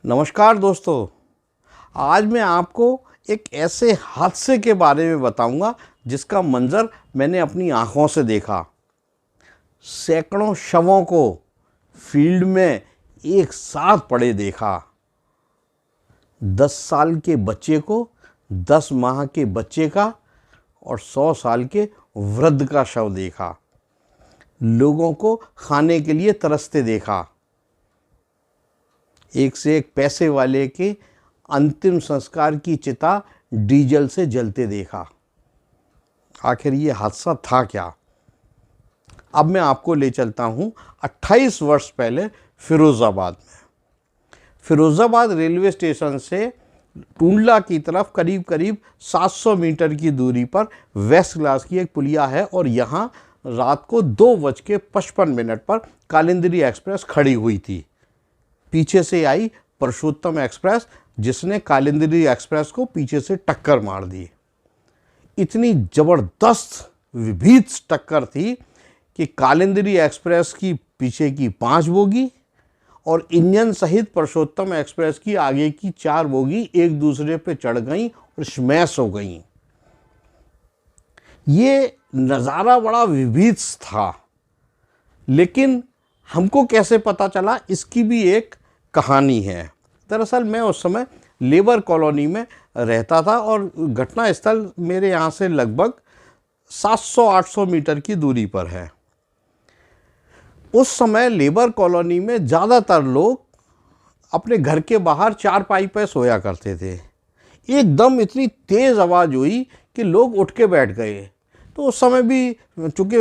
नमस्कार दोस्तों। आज मैं आपको एक ऐसे हादसे के बारे में बताऊंगा जिसका मंजर मैंने अपनी आँखों से देखा। सैकड़ों शवों को फील्ड में एक साथ पड़े देखा। 10 साल के बच्चे को, 10 माह के बच्चे का और 100 साल के वृद्ध का शव देखा। लोगों को खाने के लिए तरसते देखा। एक से एक पैसे वाले के अंतिम संस्कार की चिता डीजल से जलते देखा। आखिर ये हादसा था क्या? अब मैं आपको ले चलता हूँ 28 वर्ष पहले फिरोज़ाबाद में। फिरोज़ाबाद रेलवे स्टेशन से टूंडला की तरफ करीब करीब 700 मीटर की दूरी पर वेस्ट क्लास की एक पुलिया है और यहाँ रात को 2:55 पर कालिंदी एक्सप्रेस खड़ी हुई थी। पीछे से आई पुरुषोत्तम एक्सप्रेस जिसने कालिंदी एक्सप्रेस को पीछे से टक्कर मार दी। इतनी ज़बरदस्त विभीत टक्कर थी कि कालिंदी एक्सप्रेस की पीछे की 5 बोगी और इंजन सहित पुरुषोत्तम एक्सप्रेस की आगे की 4 बोगी एक दूसरे पे चढ़ गईं और स्मैश हो गईं। ये नज़ारा बड़ा विभीत था, लेकिन हमको कैसे पता चला इसकी भी एक कहानी है। दरअसल मैं उस समय लेबर कॉलोनी में रहता था और घटना स्थल मेरे यहाँ से लगभग 700-800 मीटर की दूरी पर है। उस समय लेबर कॉलोनी में ज़्यादातर लोग अपने घर के बाहर चारपाई पर सोया करते थे। एकदम इतनी तेज़ आवाज़ हुई कि लोग उठ के बैठ गए। तो उस समय भी चूँकि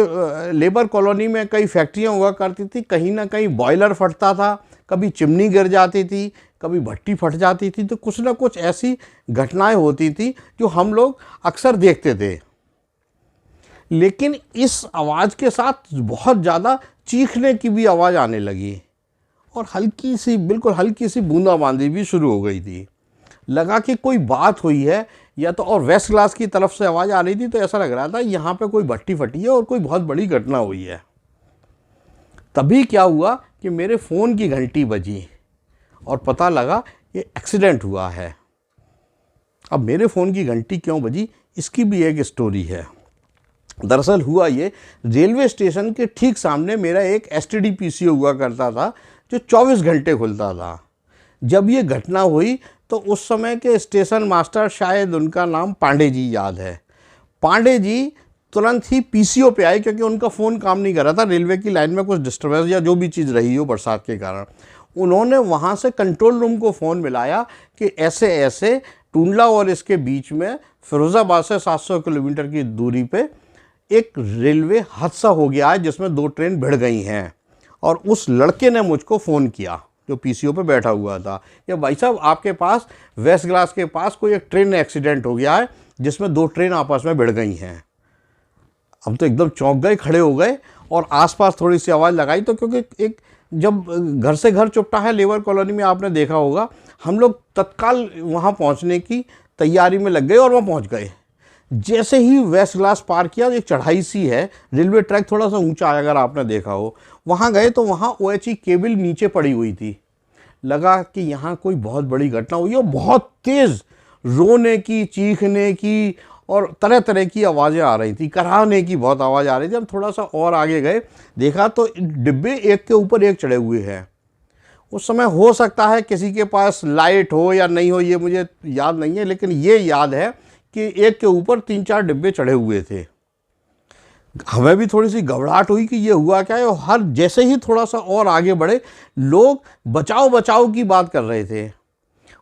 लेबर कॉलोनी में कई फैक्ट्रियाँ हुआ करती थी, कहीं ना कहीं बॉयलर फटता था, कभी चिमनी गिर जाती थी, कभी भट्टी फट जाती थी। तो कुछ ना कुछ ऐसी घटनाएं होती थी जो हम लोग अक्सर देखते थे। लेकिन इस आवाज़ के साथ बहुत ज़्यादा चीखने की भी आवाज़ आने लगी और हल्की सी, बिल्कुल हल्की सी बूंदाबांदी भी शुरू हो गई थी। लगा कि कोई बात हुई है या तो, और वेस्ट क्लास की तरफ से आवाज़ आ रही थी, तो ऐसा लग रहा था यहाँ पे कोई भट्टी फटी है और कोई बहुत बड़ी घटना हुई है। तभी क्या हुआ कि मेरे फ़ोन की घंटी बजी और पता लगा ये एक्सीडेंट हुआ है। अब मेरे फ़ोन की घंटी क्यों बजी, इसकी भी एक स्टोरी है। दरअसल हुआ ये, रेलवे स्टेशन के ठीक सामने मेरा एक एसटीडी पीसीओ हुआ करता था जो 24 घंटे खुलता था। जब ये घटना हुई तो उस समय के स्टेशन मास्टर, शायद उनका नाम पांडे जी याद है, पांडे जी तुरंत ही पीसीओ पे आए क्योंकि उनका फ़ोन काम नहीं कर रहा था। रेलवे की लाइन में कुछ डिस्टर्बेंस या जो भी चीज़ रही हो बरसात के कारण, उन्होंने वहाँ से कंट्रोल रूम को फ़ोन मिलाया कि ऐसे ऐसे टूंडला और इसके बीच में फिरोज़ाबाद से 700 किलोमीटर की दूरी पे एक रेलवे हादसा हो गया है जिसमें 2 ट्रेन भिड़ गई हैं। और उस लड़के ने मुझको फ़ोन किया जो पीसीओ पे बैठा हुआ था कि भाई साहब, आपके पास वेस्ट क्लास के पास कोई एक ट्रेन एक्सीडेंट हो गया है जिसमें 2 ट्रेन आपस में भिड़ गई हैं। हम तो एकदम चौंक गए, खड़े हो गए और आसपास थोड़ी सी आवाज़ लगाई। तो क्योंकि एक जब घर से घर चुपटा है लेबर कॉलोनी में, आपने देखा होगा, हम लोग तत्काल वहाँ पहुँचने की तैयारी में लग गए और वहाँ पहुँच गए। जैसे ही वेस्ट क्लास पार किया, एक चढ़ाई सी है, रेलवे ट्रैक थोड़ा सा ऊंचा है अगर आपने देखा हो, वहाँ गए तो वहाँ ओएचई केबल नीचे पड़ी हुई थी। लगा कि यहाँ कोई बहुत बड़ी घटना हुई और बहुत तेज़ रोने की, चीखने की और तरह तरह की आवाज़ें आ रही थी, कराहने की बहुत आवाज़ आ रही थी। हम थोड़ा सा और आगे गए, देखा तो डिब्बे एक के ऊपर एक चढ़े हुए हैं। उस समय हो सकता है किसी के पास लाइट हो या नहीं हो, ये मुझे याद नहीं है, लेकिन ये याद है कि एक के ऊपर 3-4 डिब्बे चढ़े हुए थे। हमें भी थोड़ी सी घबराहट हुई कि ये हुआ क्या है। और हर जैसे ही थोड़ा सा और आगे बढ़े, लोग बचाओ बचाओ की बात कर रहे थे।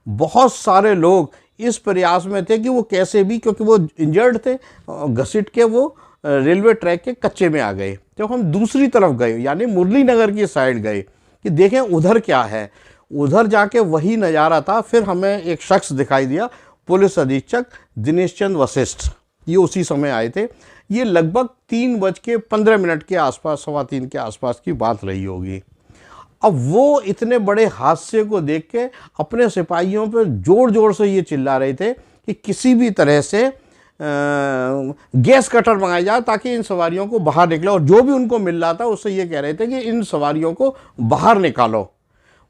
बहुत सारे लोग इस प्रयास में थे कि वो कैसे भी, क्योंकि वो इंजर्ड थे, घसीट के वो रेलवे ट्रैक के कच्चे में आ गए। जब हम दूसरी तरफ गए, यानी मुरली नगर की साइड गए कि देखें उधर क्या है, उधर जाके वही नज़ारा था। फिर हमें एक शख्स दिखाई दिया, पुलिस अधीक्षक दिनेश चंद वशिष्ठ, ये उसी समय आए थे। ये लगभग 3:15 के आसपास, 3:15 के आसपास की बात रही होगी। अब वो इतने बड़े हादसे को देख के अपने सिपाहियों पर ज़ोर ज़ोर से ये चिल्ला रहे थे कि किसी भी तरह से गैस कटर मंगाई जाए ताकि इन सवारियों को बाहर निकले। और जो भी उनको मिल रहा था उससे ये कह रहे थे कि इन सवारियों को बाहर निकालो।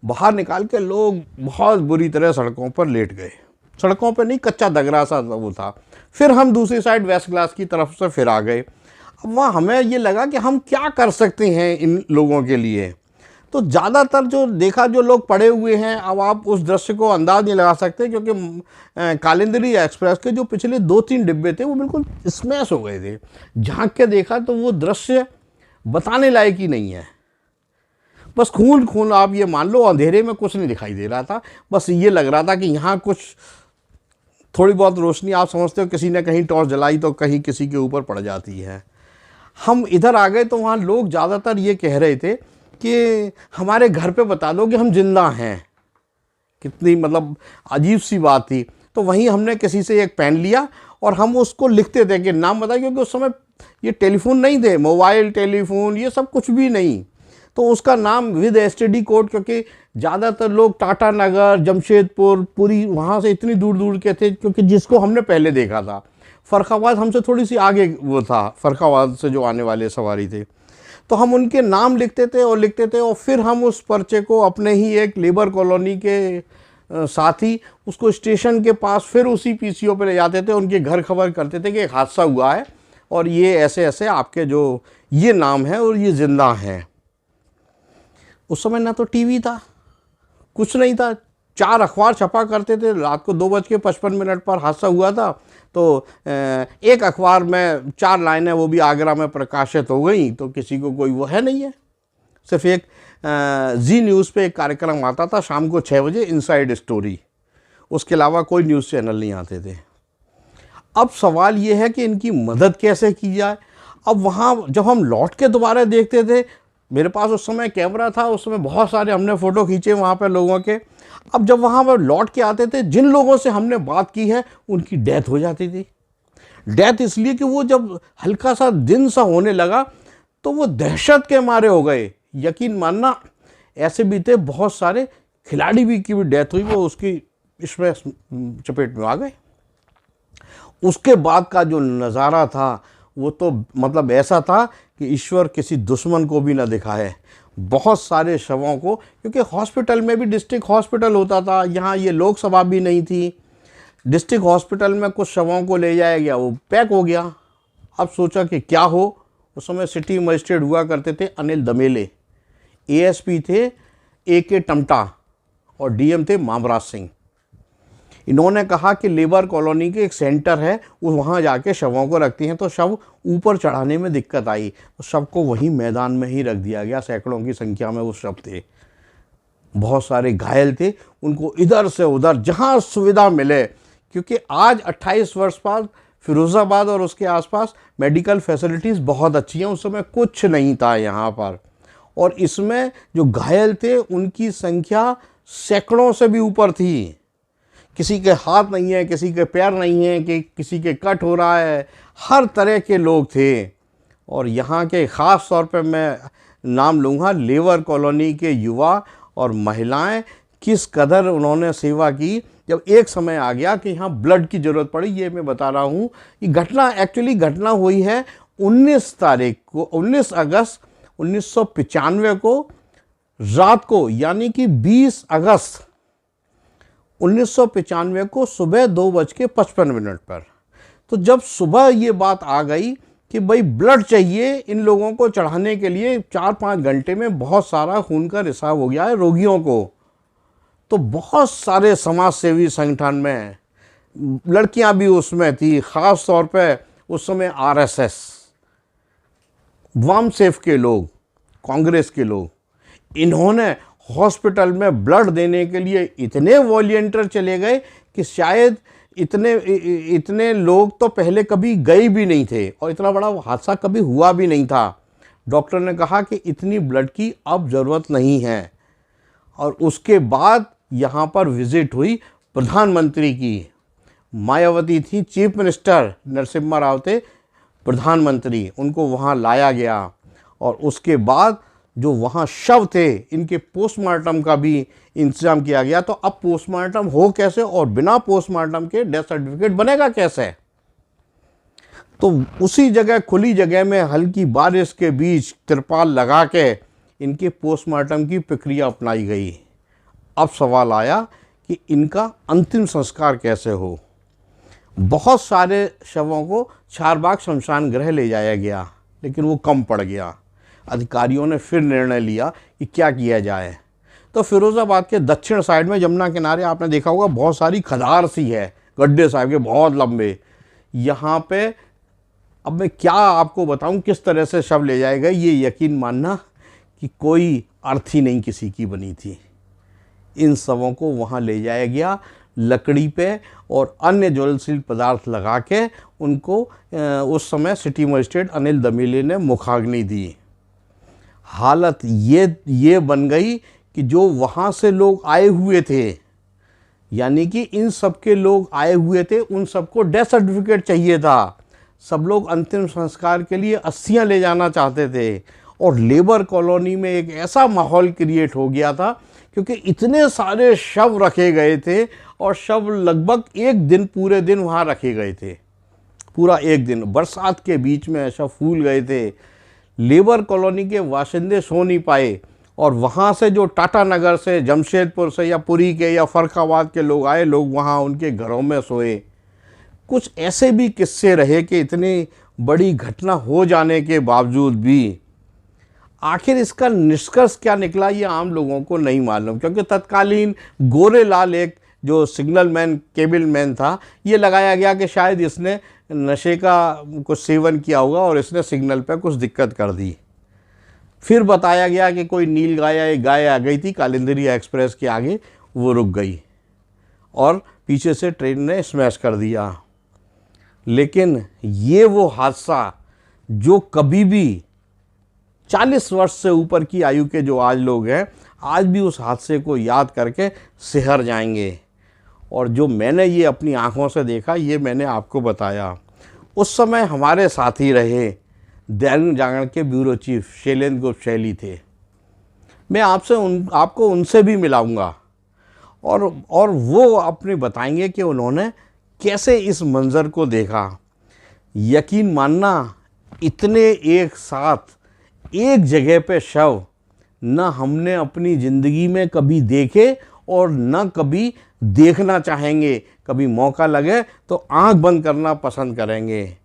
बाहर निकाल के लोग बहुत बुरी तरह सड़कों पर लेट गए। सड़कों पर नहीं, कच्चा दगरा सा वो था। फिर हम दूसरी साइड वेस्ट ग्लास की तरफ से फिर आ गए। अब वहाँ हमें ये लगा कि हम क्या कर सकते हैं इन लोगों के लिए। तो ज़्यादातर जो देखा, जो लोग पड़े हुए हैं, अब आप उस दृश्य को अंदाज़ नहीं लगा सकते, क्योंकि कालिंदी एक्सप्रेस के जो पिछले 2-3 डिब्बे थे वो बिल्कुल स्मैश हो गए थे। झांक के देखा तो वो दृश्य बताने लायक ही नहीं है। बस खून खून, आप ये मान लो, अंधेरे में कुछ नहीं दिखाई दे रहा था। बस ये लग रहा था कि यहाँ कुछ थोड़ी बहुत रोशनी, आप समझते हो किसी ने कहीं टॉर्च जलाई तो कहीं किसी के ऊपर पड़ जाती है। हम इधर आ गए तो वहाँ लोग ज़्यादातर ये कह रहे थे कि हमारे घर पे बता दो कि हम जिंदा हैं। कितनी मतलब अजीब सी बात थी। तो वहीं हमने किसी से एक पेन लिया और हम उसको लिखते थे कि नाम बताइए, क्योंकि उस समय ये टेलीफोन नहीं थे, मोबाइल टेलीफोन ये सब कुछ भी नहीं। तो उसका नाम विद एसटीडी कोड, क्योंकि ज़्यादातर लोग टाटा नगर, जमशेदपुर, पूरी वहाँ से इतनी दूर दूर के थे, क्योंकि जिसको हमने पहले देखा था फ़र्रुखाबाद हमसे थोड़ी सी आगे वो था, फ़र्रुखाबाद से जो आने वाले सवारी थे। तो हम उनके नाम लिखते थे और फिर हम उस पर्चे को अपने ही एक लेबर कॉलोनी के साथी उसको स्टेशन के पास फिर उसी पीसीओ पे ले जाते थे। उनके घर खबर करते थे कि एक हादसा हुआ है और ये ऐसे ऐसे आपके जो ये नाम है और ये ज़िंदा हैं। उस समय ना तो टीवी था, कुछ नहीं था। 4 अखबार छपा करते थे। रात को 2:55 पर हादसा हुआ था तो एक अखबार में 4 लाइनें वो भी आगरा में प्रकाशित हो गई, तो किसी को कोई वो है नहीं है। सिर्फ एक जी न्यूज़ पे एक कार्यक्रम आता था शाम को 6 बजे, इनसाइड स्टोरी, उसके अलावा कोई न्यूज़ चैनल नहीं आते थे। अब सवाल ये है कि इनकी मदद कैसे की जाए। अब वहाँ जब हम लौट के दोबारा देखते थे, मेरे पास उस समय कैमरा था, उस समय बहुत सारे हमने फ़ोटो खींचे वहाँ पर लोगों के। अब जब वहाँ पर लौट के आते थे, जिन लोगों से हमने बात की है उनकी डेथ हो जाती थी। डेथ इसलिए कि वो जब हल्का सा दिन सा होने लगा तो वो दहशत के मारे हो गए। यकीन मानना, ऐसे भी थे बहुत सारे खिलाड़ी भी की भी डेथ हुई, वो उसकी इसमें चपेट में आ गए। उसके बाद का जो नज़ारा था वो तो मतलब ऐसा था कि ईश्वर किसी दुश्मन को भी ना दिखाए। बहुत सारे शवों को, क्योंकि हॉस्पिटल में भी डिस्ट्रिक्ट हॉस्पिटल होता था, यहाँ ये लोकसभा भी नहीं थी। डिस्ट्रिक्ट हॉस्पिटल में कुछ शवों को ले जाया गया, वो पैक हो गया। अब सोचा कि क्या हो। उस समय सिटी मजिस्ट्रेट हुआ करते थे अनिल दमेले, एएसपी थे AK टमटा और डीएम थे मामराज सिंह। इन्होंने कहा कि लेबर कॉलोनी के एक सेंटर है, वो वहाँ जाके शवों को रखती हैं। तो शव ऊपर चढ़ाने में दिक्कत आई तो शव को वहीं मैदान में ही रख दिया गया। सैकड़ों की संख्या में वो शव थे। बहुत सारे घायल थे, उनको इधर से उधर जहाँ सुविधा मिले, क्योंकि आज 28 वर्ष बाद फिरोज़ाबाद और उसके आसपास मेडिकल फैसिलिटीज़ बहुत अच्छी हैं। उस समय कुछ नहीं था यहाँ पर। और इसमें जो घायल थे उनकी संख्या सैकड़ों से भी ऊपर थी। किसी के हाथ नहीं है, किसी के पैर नहीं है, कि किसी के कट हो रहा है, हर तरह के लोग थे। और यहाँ के ख़ास तौर पे मैं नाम लूँगा, लेबर कॉलोनी के युवा और महिलाएं किस कदर उन्होंने सेवा की। जब एक समय आ गया कि यहाँ ब्लड की ज़रूरत पड़ी, ये मैं बता रहा हूँ। ये घटना हुई है 19 तारीख को, 19 अगस्त 1995 को रात को, यानी कि 20 अगस्त 1995 को सुबह 2:55 पर। तो जब सुबह ये बात आ गई कि भाई ब्लड चाहिए इन लोगों को चढ़ाने के लिए, 4-5 घंटे में बहुत सारा खून का रिसाव हो गया है रोगियों को। तो बहुत सारे समाज सेवी संगठन में लड़कियां भी उसमें थी, ख़ास तौर पे उस समय RSS, वामसेफ के लोग, कांग्रेस के लोग, इन्होंने हॉस्पिटल में ब्लड देने के लिए इतने वॉलंटियर चले गए कि शायद इतने लोग तो पहले कभी गए भी नहीं थे और इतना बड़ा हादसा कभी हुआ भी नहीं था। डॉक्टर ने कहा कि इतनी ब्लड की अब ज़रूरत नहीं है। और उसके बाद यहाँ पर विज़िट हुई प्रधानमंत्री की। मायावती थी चीफ मिनिस्टर, नरसिम्हा राव थे प्रधानमंत्री, उनको वहाँ लाया गया। और उसके बाद जो वहाँ शव थे, इनके पोस्टमार्टम का भी इंतज़ाम किया गया। तो अब पोस्टमार्टम हो कैसे और बिना पोस्टमार्टम के डेथ सर्टिफिकेट बनेगा कैसे। तो उसी जगह, खुली जगह में हल्की बारिश के बीच तिरपाल लगा के इनके पोस्टमार्टम की प्रक्रिया अपनाई गई। अब सवाल आया कि इनका अंतिम संस्कार कैसे हो। बहुत सारे शवों को चारबाग शमशान गृह ले जाया गया, लेकिन वो कम पड़ गया। अधिकारियों ने फिर निर्णय लिया कि क्या किया जाए। तो फिरोज़ाबाद के दक्षिण साइड में यमुना किनारे आपने देखा होगा बहुत सारी खदार सी है, गड्ढे साहब के बहुत लंबे। यहाँ पे अब मैं क्या आपको बताऊं किस तरह से शव ले जाए गए, ये यकीन मानना कि कोई अर्थी नहीं किसी की बनी थी। इन शवों को वहाँ ले जाया गया लकड़ी पे और अन्य ज्वलनशील पदार्थ लगा के उनको उस समय सिटी मजिस्ट्रेट अनिल दमीले ने मुखाग्नि दी। हालत ये बन गई कि जो वहाँ से लोग आए हुए थे, यानी कि इन सब के लोग आए हुए थे, उन सबको डेथ सर्टिफिकेट चाहिए था। सब लोग अंतिम संस्कार के लिए अस्थियां ले जाना चाहते थे और लेबर कॉलोनी में एक ऐसा माहौल क्रिएट हो गया था क्योंकि इतने सारे शव रखे गए थे और शव लगभग एक दिन, पूरे दिन वहाँ रखे गए थे। पूरा एक दिन बरसात के बीच में शव फूल गए थे। लेबर कॉलोनी के बाशिंदे सो नहीं पाए और वहाँ से जो टाटा नगर से, जमशेदपुर से या पुरी के या फर्रुखाबाद के लोग आए, लोग वहाँ उनके घरों में सोए। कुछ ऐसे भी किस्से रहे कि इतनी बड़ी घटना हो जाने के बावजूद भी आखिर इसका निष्कर्ष क्या निकला ये आम लोगों को नहीं मालूम, क्योंकि तत्कालीन गोरेलाल एक जो सिग्नल मैन, केबल मैन था, ये लगाया गया कि शायद इसने नशे का कुछ सेवन किया होगा और इसने सिग्नल पे कुछ दिक्कत कर दी। फिर बताया गया कि कोई नील गाय, एक गाय आ गई थी कालिंदरी एक्सप्रेस के आगे, वो रुक गई और पीछे से ट्रेन ने स्मैश कर दिया। लेकिन ये वो हादसा जो कभी भी 40 वर्ष से ऊपर की आयु के जो आज लोग हैं, आज भी उस हादसे को याद करके सिहर जाएंगे। और जो मैंने ये अपनी आँखों से देखा, ये मैंने आपको बताया। उस समय हमारे साथी रहे दैनिक जागरण के ब्यूरो चीफ शैलेंद्र गुप्त शैली थे। मैं आपको उनसे भी मिलाऊंगा और वो अपने बताएंगे कि उन्होंने कैसे इस मंज़र को देखा। यकीन मानना, इतने एक साथ एक जगह पे शव न हमने अपनी ज़िंदगी में कभी देखे और न कभी देखना चाहेंगे। कभी मौका लगे तो आंख बंद करना पसंद करेंगे।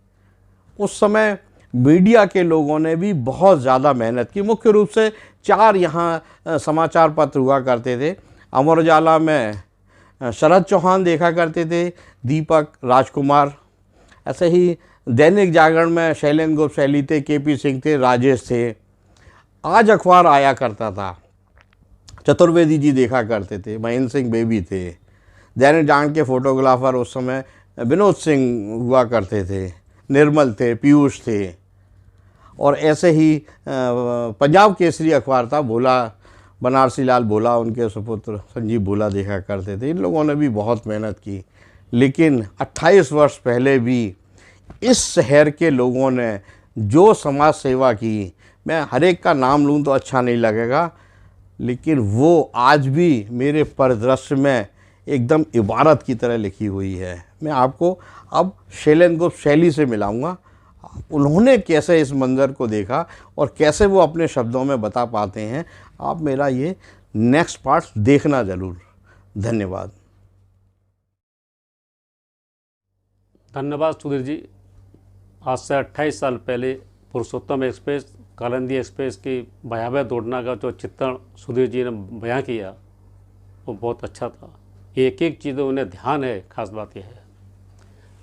उस समय मीडिया के लोगों ने भी बहुत ज़्यादा मेहनत की। मुख्य रूप से 4 यहाँ समाचार पत्र हुआ करते थे। अमर उजाला में शरद चौहान देखा करते थे, दीपक, राजकुमार। ऐसे ही दैनिक जागरण में शैलेंद्र गुप्त शैली थे, केपी सिंह थे, राजेश थे। आज अखबार आया करता था, चतुर्वेदी जी देखा करते थे, महेंद्र सिंह बेबी थे। दैनिक जागरण के फोटोग्राफर उस समय विनोद सिंह हुआ करते थे, निर्मल थे, पीयूष थे। और ऐसे ही पंजाब केसरी अखबार था, भोला, बनारसी लाल भोला, उनके सुपुत्र संजीव भोला देखा करते थे। इन लोगों ने भी बहुत मेहनत की। लेकिन 28 वर्ष पहले भी इस शहर के लोगों ने जो समाज सेवा की, मैं हर एक का नाम लूँ तो अच्छा नहीं लगेगा, लेकिन वो आज भी मेरे परिदृश्य में एकदम इबारत की तरह लिखी हुई है। मैं आपको अब शैलेंद्र गुप्त शैली से मिलाऊंगा, उन्होंने कैसे इस मंज़र को देखा और कैसे वो अपने शब्दों में बता पाते हैं। आप मेरा ये नेक्स्ट पार्ट देखना ज़रूर। धन्यवाद। धन्यवाद सुधीर जी। आज से 28 साल पहले पुरुषोत्तम एक्सप्रेस, कालिंदी एक्सप्रेस की भयावह दुर्घटना का जो चित्रण सुधीर जी ने बयां किया वो बहुत अच्छा था। एक एक चीज़ उन्हें ध्यान है। खास बात यह है,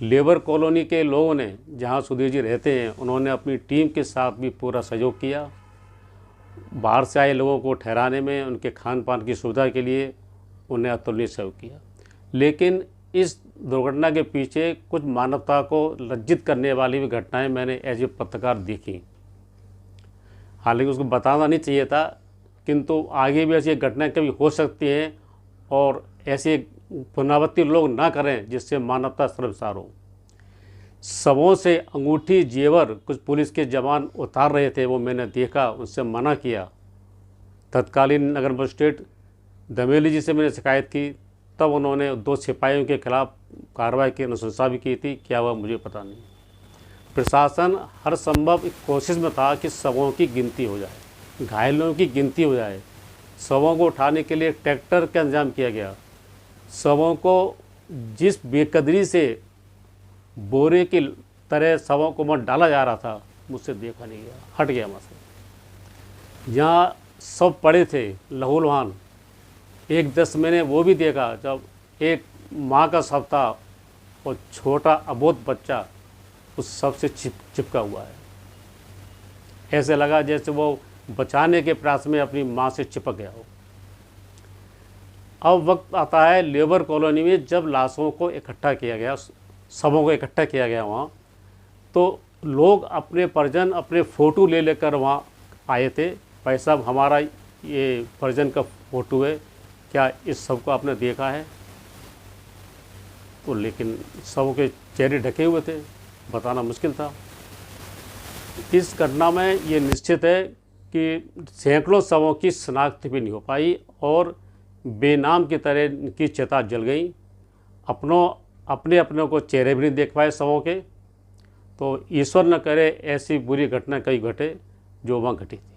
लेबर कॉलोनी के लोगों ने, जहां सुधीर जी रहते हैं, उन्होंने अपनी टीम के साथ भी पूरा सहयोग किया। बाहर से आए लोगों को ठहराने में, उनके खान पान की सुविधा के लिए उन्हें अतुलनीय सहयोग किया। लेकिन इस दुर्घटना के पीछे कुछ मानवता को लज्जित करने वाली भी घटनाएं मैंने एज ए पत्रकार देखी। हालांकि उसको बताना नहीं चाहिए था, किंतु आगे भी ऐसी घटनाएं कभी हो सकती हैं और ऐसे पुनरावृत्ति लोग ना करें जिससे मानवता शर्मसार हो। शवों से अंगूठी, जेवर कुछ पुलिस के जवान उतार रहे थे, वो मैंने देखा, उनसे मना किया। तत्कालीन नगर मजिस्ट्रेट दमेली जी से मैंने शिकायत की, तब उन्होंने 2 सिपाहियों के खिलाफ कार्रवाई की अनुशंसा भी की थी। क्या हुआ मुझे पता नहीं। प्रशासन हर संभव कोशिश में था कि शवों की गिनती हो जाए, घायलों की गिनती हो जाए, शवों को उठाने के लिए ट्रैक्टर का इंतजाम किया गया। शवों को जिस बेकदरी से बोरे की तरह शवों को मत डाला जा रहा था, मुझसे देखा नहीं गया, हट गया वहाँ से। जहाँ सब पड़े थे लहूलुहान, एक 10 मैंने वो भी देखा जब एक माँ का शव था और छोटा अबोध बच्चा उस शव से चिपका हुआ है। ऐसे लगा जैसे वो बचाने के प्रयास में अपनी माँ से चिपक गया हो। अब वक्त आता है लेबर कॉलोनी में, जब लाशों को इकट्ठा किया गया, शवों को इकट्ठा किया गया वहाँ, तो लोग अपने परिजन अपने फ़ोटो ले लेकर वहाँ आए थे। भाई साहब, हमारा ये परिजन का फ़ोटो है, क्या इस शव को आपने देखा है? तो लेकिन शवों के चेहरे ढके हुए थे, बताना मुश्किल था। इस घटना में ये निश्चित है कि सैकड़ों शवों की शनाख्त भी नहीं हो पाई और बेनाम की तरह की चिता जल गई। अपने को चेहरे भी नहीं देख पाए शवों के। तो ईश्वर न करे ऐसी बुरी घटना कहीं घटे जो वहाँ घटी थी।